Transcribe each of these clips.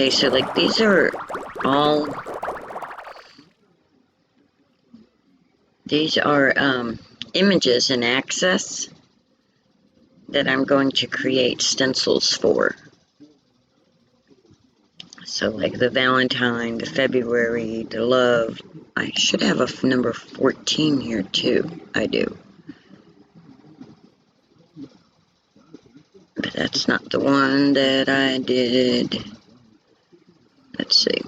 Okay, so like these are all, these are images in Access that I'm going to create stencils for. So like the Valentine, the February, the love. I should have a number 14 here too. I do. But that's not the one that I did. Let's see.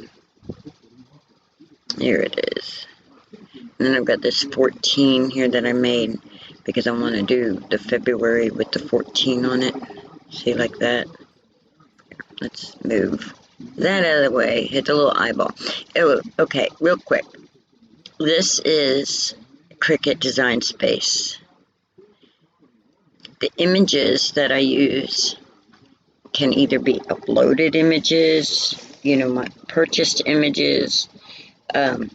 Here it is. And then I've got this 14 here that I made because I want to do the February with the 14 on it. See, like that. Let's move that out of the way. Hit the little eyeball. Oh, okay, real quick. This is Cricut Design Space. The images that I use can either be uploaded images, you know, my purchased images, or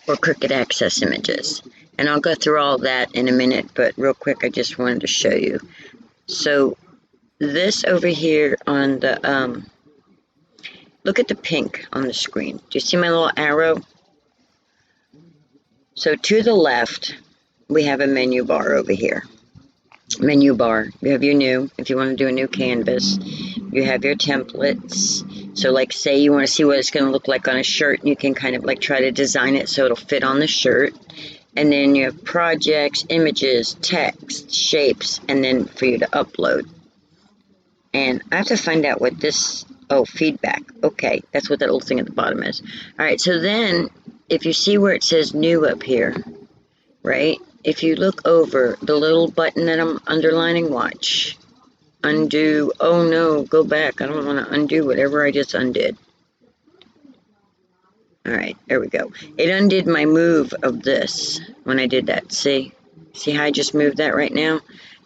Cricut Access images. And I'll go through all that in a minute, but real quick, I just wanted to show you. So this over here on the, look at the pink on the screen. Do you see my little arrow? So to the left, we have a menu bar over here. Menu bar, you have your new, if you want to do a new canvas, you have your templates. So like say you want to see what it's going to look like on a shirt, you can kind of like try to design it so it'll fit on the shirt. And then you have projects, images, text, shapes, and then for you to upload. And I have to find out what this, oh, feedback. Okay, that's what that little thing at the bottom is. All right, so then if you see where it says new up here, right? If you look over the little button that I'm underlining, watch. Undo. Oh no, go back. I don't want to undo whatever I just undid. Alright, there we go. It undid my move of this when I did that. See? See how I just moved that right now?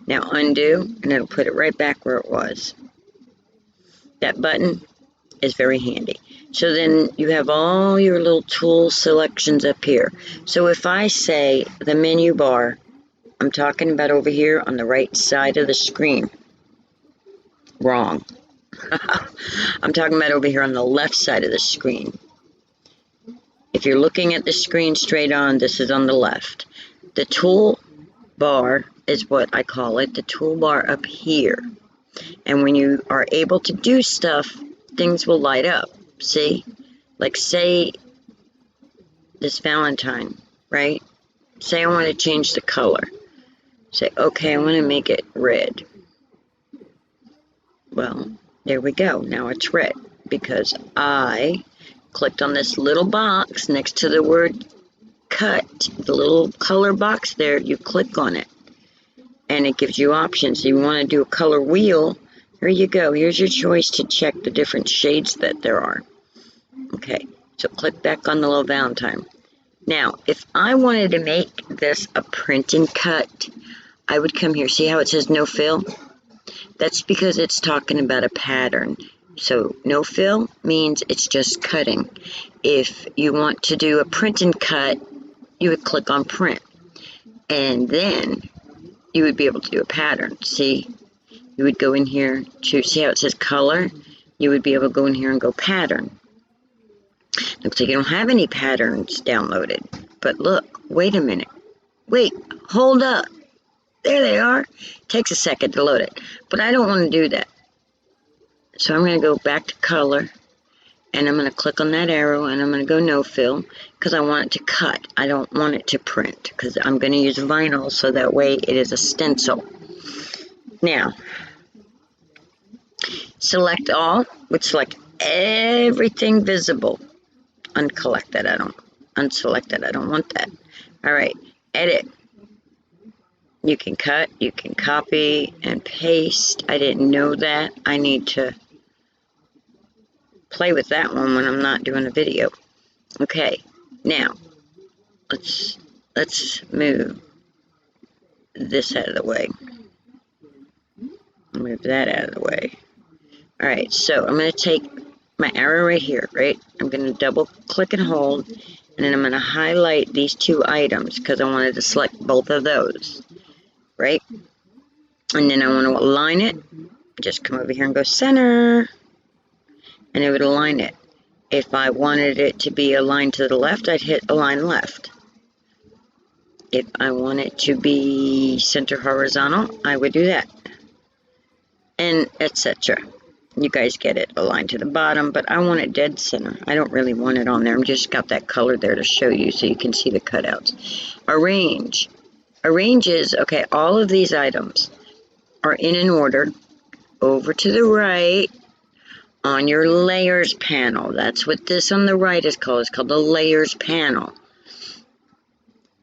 Now undo, and it'll put it right back where it was. That button is very handy. So then you have all your little tool selections up here. So if I say the menu bar, I'm talking about over here on the right side of the screen. Wrong. I'm talking about over here on the left side of the screen. If you're looking at the screen straight on, this is on the left. The tool bar is what I call it, the toolbar up here. And when you are able to do stuff, things will light up. See? Like say this Valentine, right? Say I want to change the color. Say, okay, I want to make it red. Well, there we go. Now it's red because I clicked on this little box next to the word cut, the little color box there. You click on it and it gives you options. If you want to do a color wheel, here you go. Here's your choice to check the different shades that there are. Okay, so click back on the little Valentine. Now, if I wanted to make this a print and cut, I would come here. See how it says no fill? That's because it's talking about a pattern. So no fill means it's just cutting. If you want to do a print and cut, you would click on print. And then you would be able to do a pattern. See? You would go in here to see how it says color. You would be able to go in here and go pattern. Looks like you don't have any patterns downloaded. But look, wait a minute. Wait, hold up. There they are. Takes a second to load it. But I don't want to do that. So I'm going to go back to color. And I'm going to click on that arrow. And I'm going to go no fill. Because I want it to cut. I don't want it to print. Because I'm going to use vinyl. So that way it is a stencil. Now, select all. Would select everything visible. Unselect that. I don't want that. All right. Edit. You can cut, you can copy and paste. I didn't know that. I need to play with that one when I'm not doing a video. Okay, now let's move this out of the way. Move that out of the way. All right, so I'm going to take my arrow right here, right? I'm going to double click and hold, and then I'm going to highlight these two items because I wanted to select both of those. Right? And then I want to align it. Just come over here and go center. and it would align it. If I wanted it to be aligned to the left, I'd hit align left. If I want it to be center horizontal, I would do that. And etc. You guys get it, aligned to the bottom, but I want it dead center. I don't really want it on there. I'm just got that color there to show you so you can see the cutouts. Arrange. Arrange is, okay, all of these items are in an order. Over to the right on your layers panel. That's what this on the right is called. It's called the layers panel.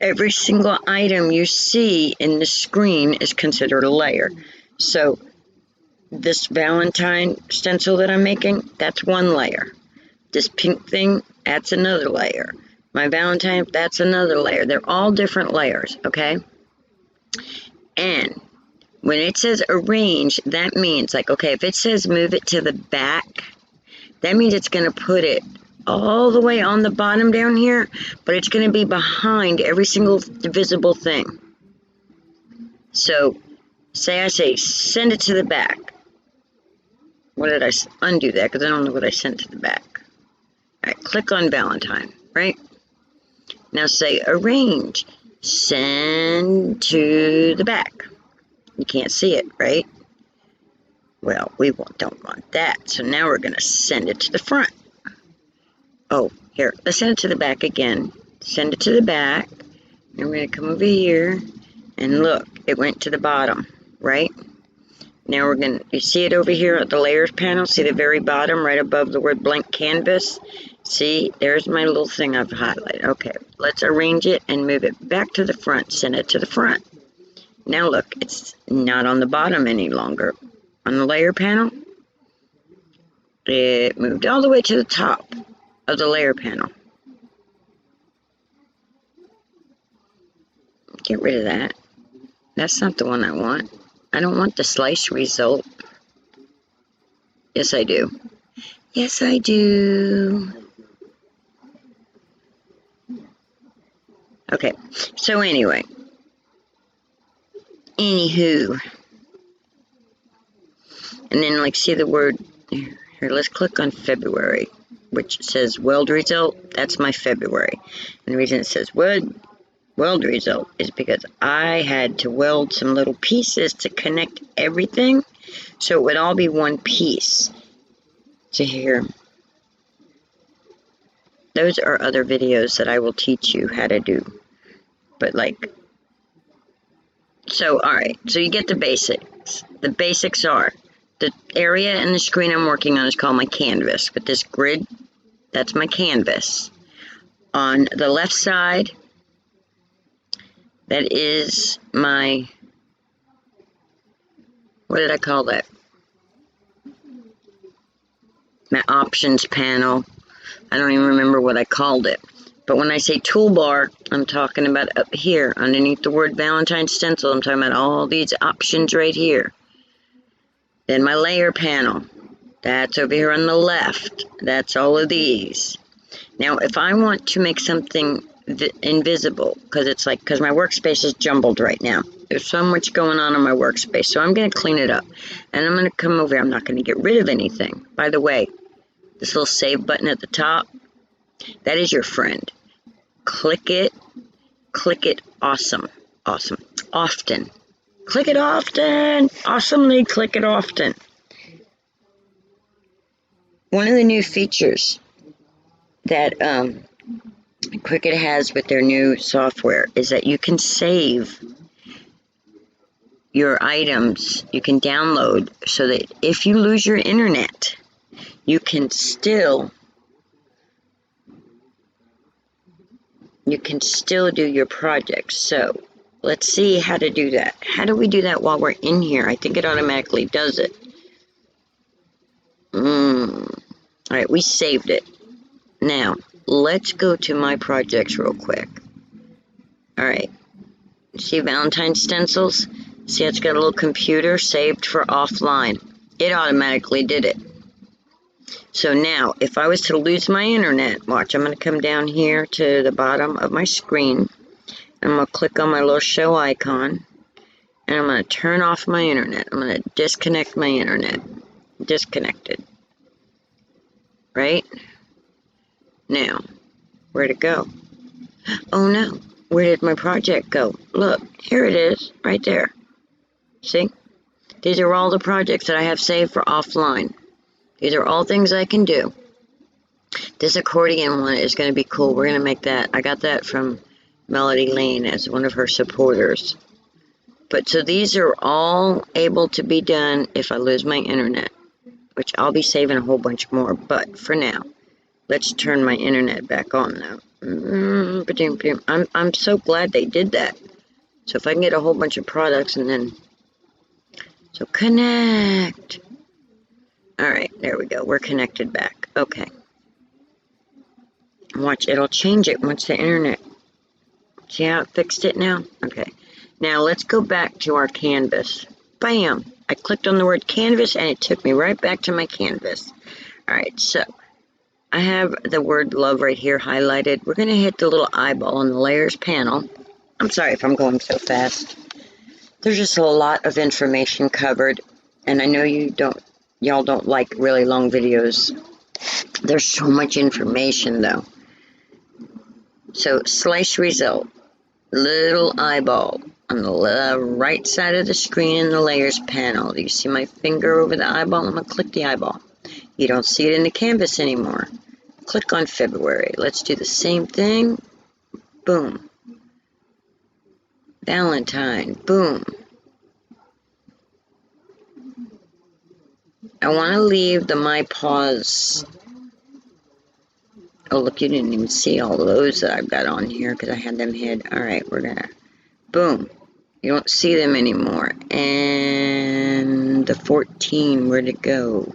Every single item you see in the screen is considered a layer. So this Valentine stencil that I'm making, that's one layer. This pink thing, that's another layer. My Valentine, that's another layer. They're all different layers, okay? And when it says arrange, that means, like, okay, if it says move it to the back, that means it's going to put it all the way on the bottom down here, but it's going to be behind every single visible thing. So, say I say, send it to the back. What did I undo that? Because I don't know what I sent to the back. All right, click on Valentine, right? Now say arrange, send to the back. You can't see it, right? Well, we don't want that. So now we're going to send it to the front. Oh, here, let's send it to the back again. Send it to the back. And we're going to come over here. And look, it went to the bottom, right? Now we're going to, you see it over here at the layers panel? See the very bottom, right above the word blank canvas? See, there's my little thing I've highlighted. Okay, let's arrange it and move it back to the front. Send it to the front. Now look, it's not on the bottom any longer. On the layer panel, it moved all the way to the top of the layer panel. Get rid of that. That's not the one I want. I don't want the slice result. Yes, I do. Yes, I do. Okay, so anyway. Anywho. And then, like, see the word, here, let's click on February, which says weld result. That's my February. And the reason it says weld result is because I had to weld some little pieces to connect everything so it would all be one piece. So here, those are other videos that I will teach you how to do. But like, so alright, so you get the basics. The basics are, the area in the screen I'm working on is called my canvas. With this grid, that's my canvas. On the left side, that is my, what did I call that? My options panel. I don't even remember what I called it. But when I say toolbar, I'm talking about up here, underneath the word Valentine stencil. I'm talking about all these options right here. Then my layer panel. That's over here on the left. That's all of these. Now, if I want to make something invisible, because my workspace is jumbled right now. There's so much going on in my workspace, so I'm going to clean it up. And I'm going to come over here. I'm not going to get rid of anything. By the way, this little save button at the top, that is your friend. Click it. Click it awesome. Often. Click it often. Awesomely click it often. One of the new features that Cricut has with their new software is that you can save your items. You can download so that if you lose your internet, you can still do your project. So let's see how to do that. How do we do that while we're in here? I think it automatically does it. Alright, we saved it. Now, let's go to my projects real quick. Alright. See Valentine stencils? See, it's got a little computer saved for offline. It automatically did it. So now, if I was to lose my internet, watch, I'm going to come down here to the bottom of my screen. I'm going to click on my little show icon. And I'm going to turn off my internet. I'm going to disconnect my internet. Disconnected. right? Now, where'd it go? Oh no, where did my project go? Look, here it is, right there. See? These are all the projects that I have saved for offline. These are all things I can do. This accordion one is going to be cool. We're going to make that. I got that from Melody Lane as one of her supporters. But so these are all able to be done if I lose my internet, which I'll be saving a whole bunch more. But for now, let's turn my internet back on now. I'm so glad they did that. So if I can get a whole bunch of products and then... So connect. All right, there we go. We're connected back. Okay. Watch, it'll change it once the internet... See how it fixed it now? Okay. Now let's go back to our canvas. Bam! I clicked on the word canvas and it took me right back to my canvas. Alright, so I have the word love right here highlighted. We're going to hit the little eyeball on the layers panel. I'm sorry if I'm going so fast. There's just a lot of information covered, and I know y'all don't like really long videos. There's so much information though. So slice result. Little eyeball on the right side of the screen in the layers panel. Do you see my finger over the eyeball? I'm going to click the eyeball. You don't see it in the canvas anymore. Click on February. Let's do the same thing. Boom. Valentine. Boom. I want to leave the My Paws. Oh, look, you didn't even see all those that I've got on here because I had them hid. All right, we're going to... Boom. You don't see them anymore. And the 14, where'd it go?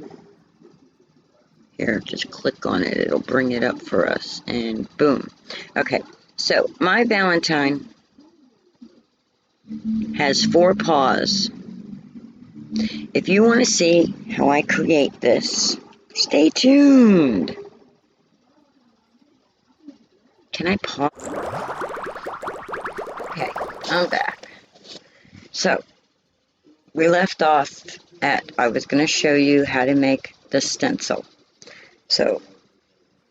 Here, just click on it. It'll bring it up for us. And boom. Okay, so my Valentine has 4 paws. If you want to see how I create this, stay tuned. Can I pause? Okay, I'm back. So, we left off at, I was going to show you how to make the stencil. So,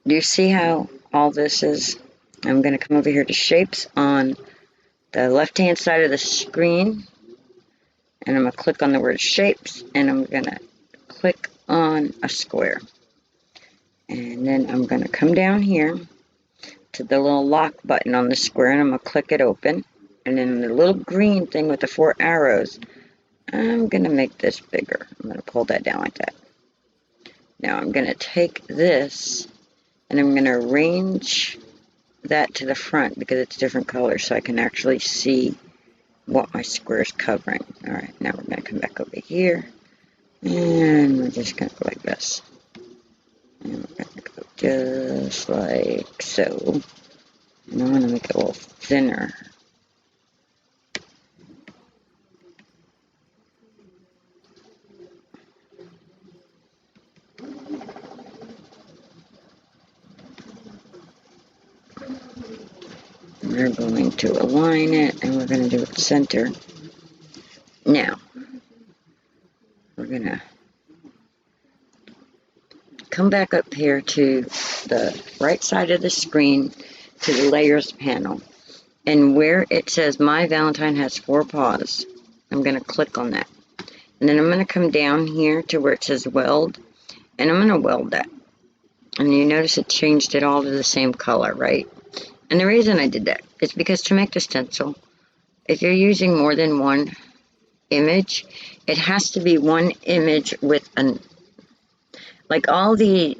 do you see how all this is? I'm going to come over here to shapes on the left-hand side of the screen. And I'm going to click on the word shapes. And I'm going to click on a square. And then I'm going to come down here to the little lock button on the square. And I'm going to click it open. And then the little green thing with the 4 arrows, I'm going to make this bigger. I'm going to pull that down like that. Now I'm going to take this and I'm going to arrange that to the front because it's different colors so I can actually see what my square is covering. Alright, now we're going to come back over here and we're just going to go like this. And we're going to go just like so. And I'm going to make it a little thinner. We're going to align it and we're going to do it center. Now, we're going to come back up here to the right side of the screen to the layers panel. And where it says My Valentine Has 4 Paws, I'm going to click on that. And then I'm going to come down here to where it says Weld. And I'm going to weld that. And you notice it changed it all to the same color, right? And the reason I did that is because to make the stencil, if you're using more than one image, it has to be one image with an, like all the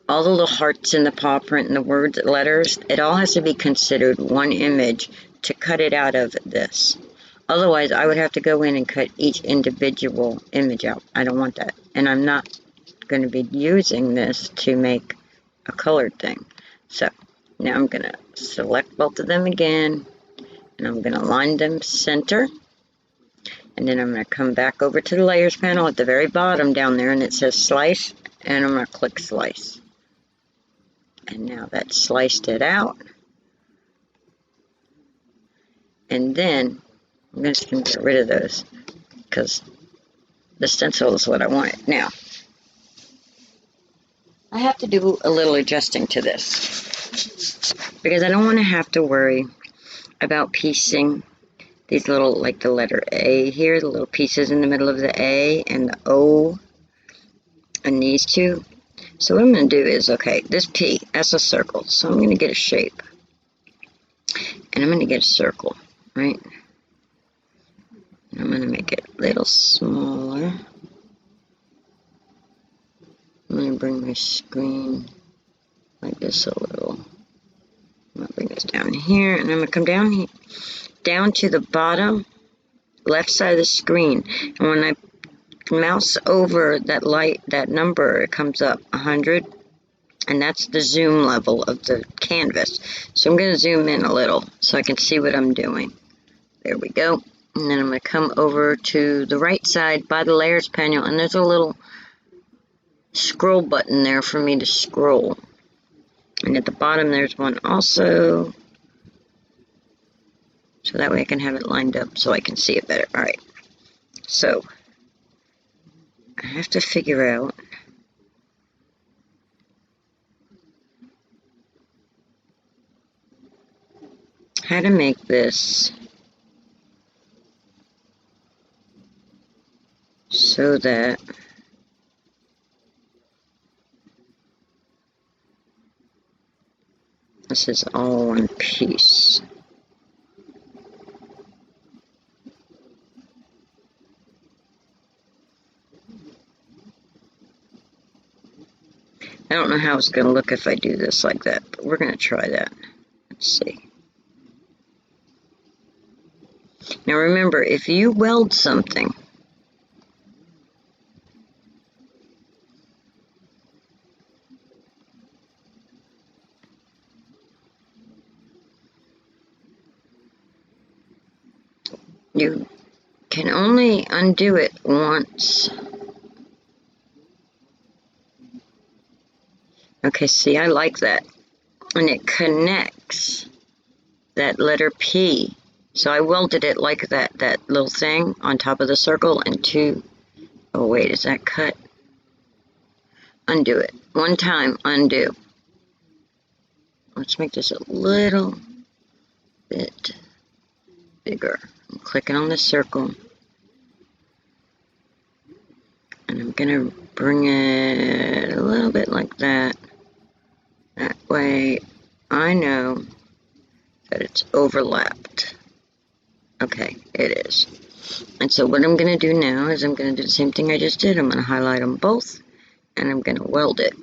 little hearts in the paw print and the words, letters, it all has to be considered one image to cut it out of this. Otherwise, I would have to go in and cut each individual image out. I don't want that. And I'm not going to be using this to make a colored thing. So now I'm going to select both of them again and I'm going to line them center, and then I'm going to come back over to the layers panel at the very bottom down there and it says slice, and I'm going to click slice, and now that sliced it out. And then I'm just going to get rid of those because the stencil is what I wanted. Now I have to do a little adjusting to this because I don't want to have to worry about piecing these little, like the letter A here, the little pieces in the middle of the A and the O and these two. So what I'm going to do is, okay, this P, that's a circle. So I'm going to get a shape. And I'm going to get a circle, right? And I'm going to make it a little smaller. I'm going to bring my screen like this a little. I'm going to bring this down here, and I'm going to come down here, down to the bottom left side of the screen. And when I mouse over that light, that number, it comes up 100. And that's the zoom level of the canvas. So I'm going to zoom in a little so I can see what I'm doing. There we go. And then I'm going to come over to the right side by the layers panel, and there's a little scroll button there for me to scroll. And at the bottom there's one also. So that way I can have it lined up so I can see it better. Alright. So I have to figure out how to make this so that this is all one piece. I don't know how it's going to look if I do this like that, but we're going to try that. Let's see. Now remember, if you weld something, you can only undo it once. Okay, see, I like that. And it connects that letter P. So I welded it like that little thing on top of the circle and two. Oh, wait, is that cut? Undo it. One time, undo. Let's make this a little bit bigger. I'm clicking on the circle. And I'm going to bring it a little bit like that. That way I know that it's overlapped. Okay, it is. And so what I'm going to do now is I'm going to do the same thing I just did. I'm going to highlight them both, and I'm going to weld it.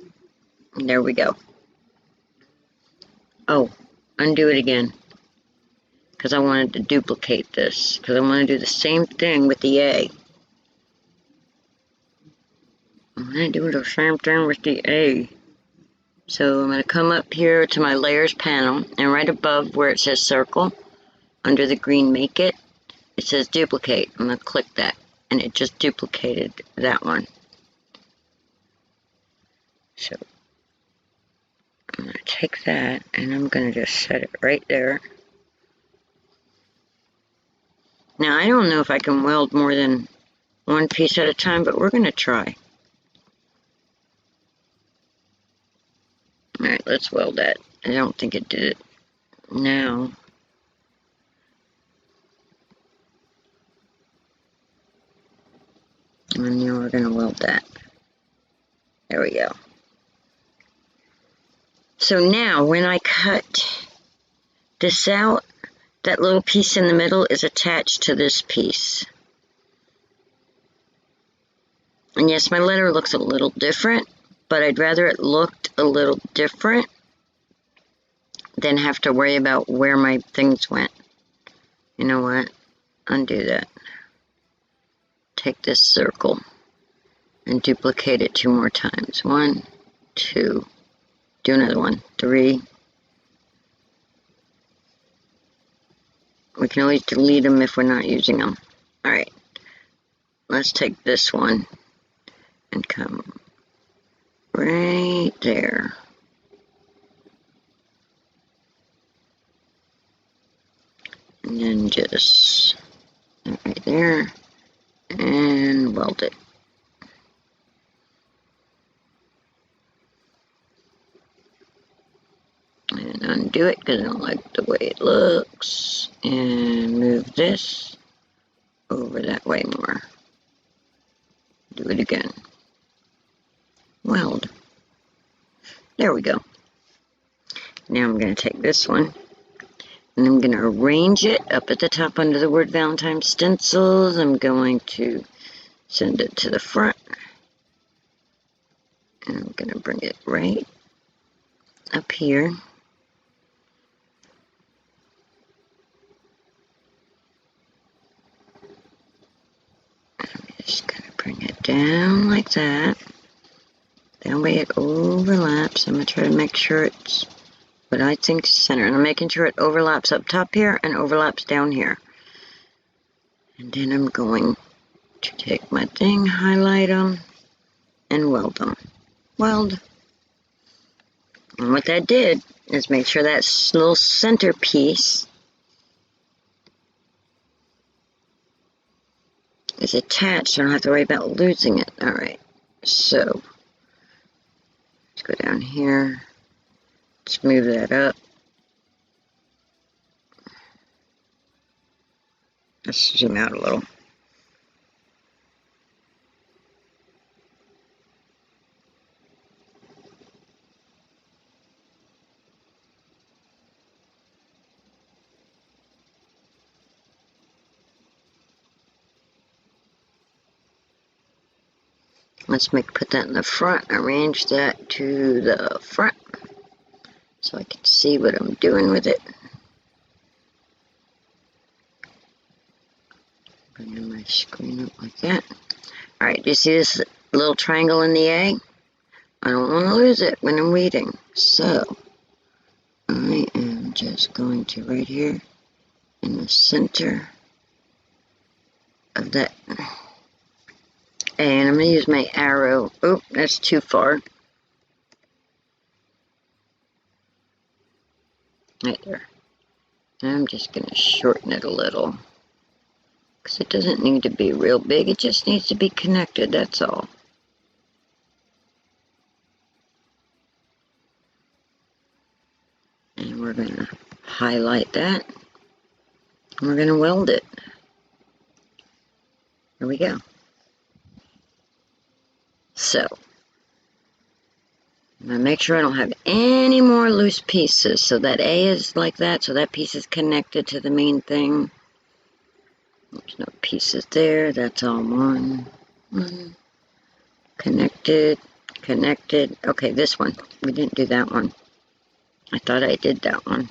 And there we go. Oh, undo it again, because I wanted to duplicate this, because I want to do the same thing with the A. I'm going to do the same thing with the A. So I'm going to come up here to my layers panel, and right above where it says circle, under the green make it, it says duplicate. I'm going to click that, and it just duplicated that one. So I'm going to take that, and I'm going to just set it right there. Now, I don't know if I can weld more than one piece at a time, but we're going to try. Alright, let's weld that. I don't think it did it now. And now we're going to weld that. There we go. So now, when I cut this out, that little piece in the middle is attached to this piece. And yes, my letter looks a little different, but I'd rather it looked a little different than have to worry about where my things went. You know what? Undo that. Take this circle and duplicate it 2 more times. 1, 2. Do another one. 3. We can always delete them if we're not using them. Alright. Let's take this one and come right there. And then just right there and weld it. redo it because I don't like the way it looks. And move this over that way more. Do it again. Weld. There we go. Now I'm going to take this one and I'm going to arrange it up at the top under the word Valentine Stencils. I'm going to send it to the front. And I'm going to bring it right up here. I'm just going to bring it down like that. That way it overlaps. I'm going to try to make sure it's what I think is center. And I'm making sure it overlaps up top here and overlaps down here. And then I'm going to take my thing, highlight them, and weld them. Weld. And what that did is make sure that little center piece is attached, so I don't have to worry about losing it. Alright, so let's go down here. Let's move that up. Let's zoom out a little. Let's put that in the front, arrange that to the front so I can see what I'm doing with it. Bringing my screen up like that. Alright, do you see this little triangle in the A? I don't want to lose it when I'm weeding. So, I am just going to right here in the center of that. And I'm going to use my arrow. Oh, that's too far. Right there. I'm just going to shorten it a little. Because it doesn't need to be real big. It just needs to be connected, that's all. And we're going to highlight that. And we're going to weld it. There we go. So, I'm going to make sure I don't have any more loose pieces. So that A is like that, so that piece is connected to the main thing. There's no pieces there, that's all one. Connected, connected. Okay, this one. We didn't do that one. I thought I did that one,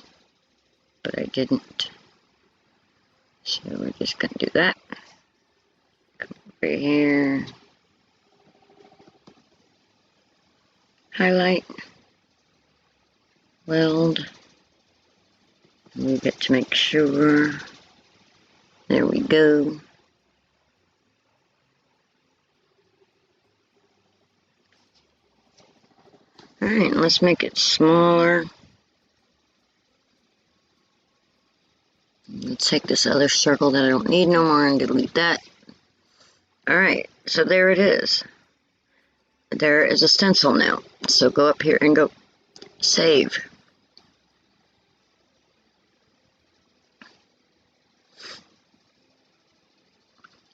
but I didn't. So we're just going to do that. Come over here. Highlight. Weld. Move it to make sure. There we go. Alright, let's make it smaller. Let's take this other circle that I don't need no more and delete that. Alright, so there it is. There is a stencil now. So go up here and go save.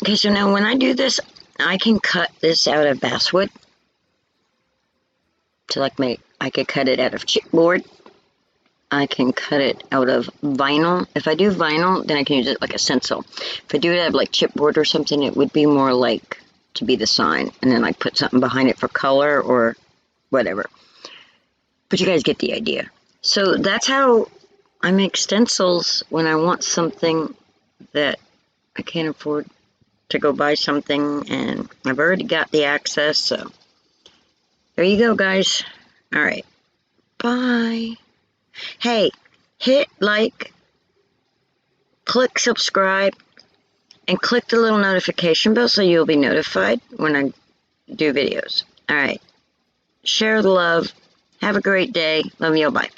Okay, so now when I do this, I can cut this out of basswood. So like I could cut it out of chipboard. I can cut it out of vinyl. If I do vinyl, then I can use it like a stencil. If I do it out of like chipboard or something, it would be more like to be the sign. And then like put something behind it for color or whatever. But you guys get the idea. So that's how I make stencils when I want something that I can't afford to go buy something. And I've already got the access, so there you go, guys. All right. Bye. Hey, hit like, click subscribe, and click the little notification bell so you'll be notified when I do videos. All right. Share the love. Have a great day. Love you all. Bye.